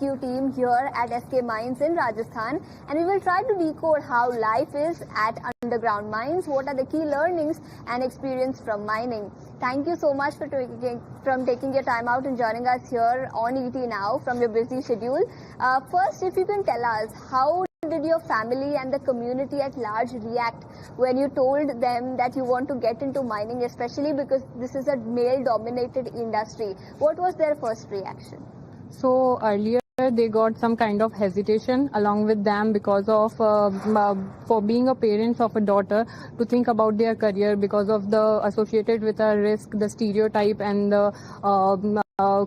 rescue team here at SK Mines in Rajasthan, and we will try to decode how life is at underground mines, what are the key learnings and experience from mining. Thank you so much for taking your time out and joining us here on ET Now from your busy schedule. First, if you can tell us, how did your family and the community at large react when you told them that you want to get into mining, especially because this is a male-dominated industry? What was their first reaction? So earlier they got some kind of hesitation along with them because of for being a parents of a daughter to think about their career because of the associated with a risk, the stereotype and the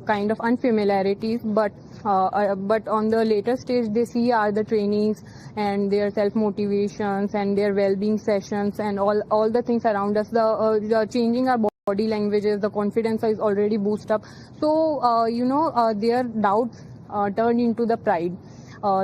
kind of unfamiliarities, but on the later stage they see are the trainings and their self motivations and their well-being sessions and all the things around us, the changing our body languages, the confidence is already boosted up. So their doubts turned into the pride.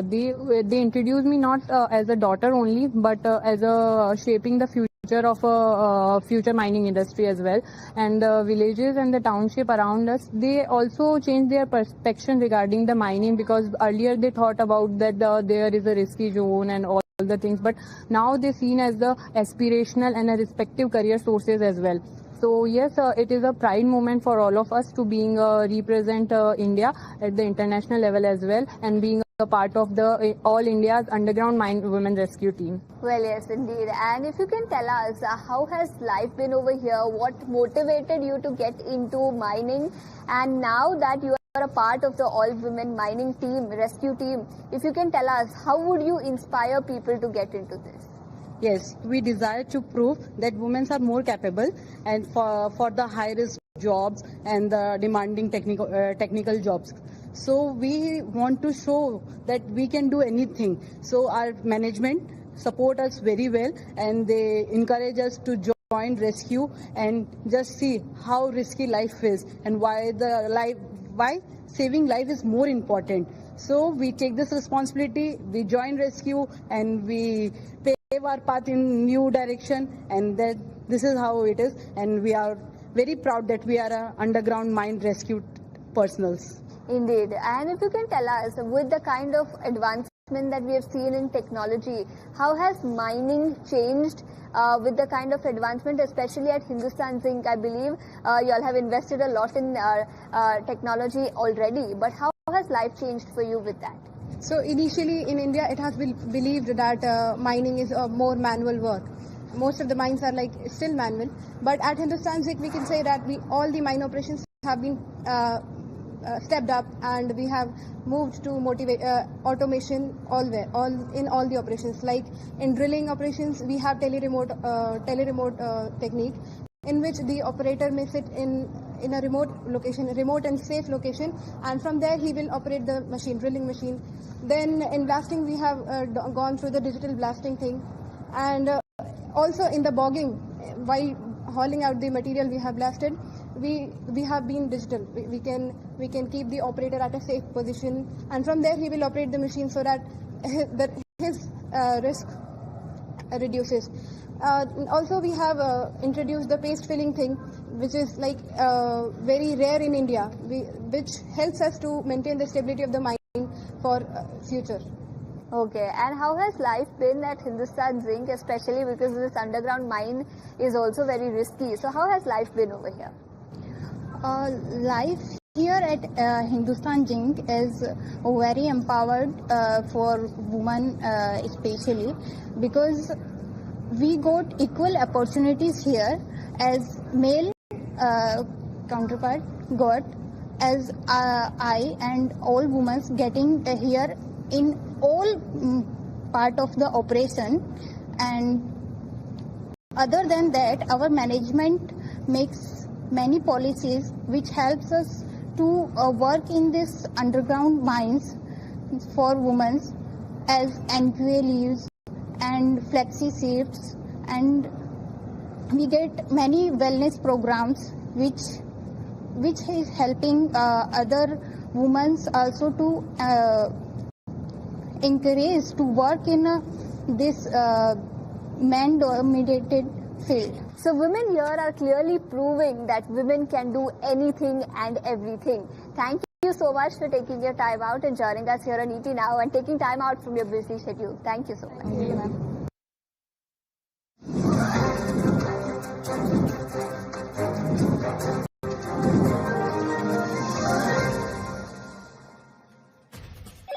They introduced me not as a daughter only, but as a shaping the future of a future mining industry as well. And the villages and the township around us, they also changed their perception regarding the mining, because earlier they thought about that there is a risky zone and all the things, but now they're seen as the aspirational and a respective career sources as well. So yes, it is a pride moment for all of us to being represent India at the international level as well, and being a part of the All India's Underground Mine Women Rescue Team. Well, yes, indeed. And if you can tell us, how has life been over here? What motivated you to get into mining? And now that you are a part of the All Women Mining Team, Rescue Team, if you can tell us, how would you inspire people to get into this? Yes, we desire to prove that women are more capable and for the high-risk jobs and the demanding technical jobs. So we want to show that we can do anything. So our management support us very well, and they encourage us to join rescue and just see how risky life is and why saving life is more important. So we take this responsibility, we join rescue, and we pave our path in new direction, and that this is how it is, and we are very proud that we are a underground mine rescue personals. Indeed. And if you can tell us, with the kind of advancement that we have seen in technology, how has mining changed with the kind of advancement, especially at Hindustan Zinc? I believe you all have invested a lot in technology already, but how has life changed for you with that? So initially in India, it has been believed that mining is more manual work. Most of the mines are still manual, but at Hindustan Zinc we can say that all the mine operations have been stepped up, and we have moved to automation in all the operations. Like in drilling operations, we have teleremote technique, in which the operator may sit in a remote and safe location, and from there he will operate the drilling machine. Then in blasting, we have gone through the digital blasting thing, and also in the bogging, while hauling out the material we have blasted, we have been digital. We can keep the operator at a safe position, and from there he will operate the machine so that his risk reduces. Also, we have introduced the paste filling thing, which is very rare in India, which helps us to maintain the stability of the mine for future. Okay, and how has life been at Hindustan Zinc, especially because this underground mine is also very risky? So how has life been over here? Life here at Hindustan Zinc is very empowered for women especially, because we got equal opportunities here as male counterpart got, as I and all women getting here in all part of the operation. And other than that, our management makes many policies which helps us to work in this underground mines for women, as NQA leaves and flexi shifts, and we get many wellness programs which is helping other women also to encourage to work in this man-dominated field. So women here are clearly proving that women can do anything and everything. Thank you you so much for taking your time out and joining us here on ET Now and taking time out from your busy schedule. Thank you so much. Thank you, ma'am.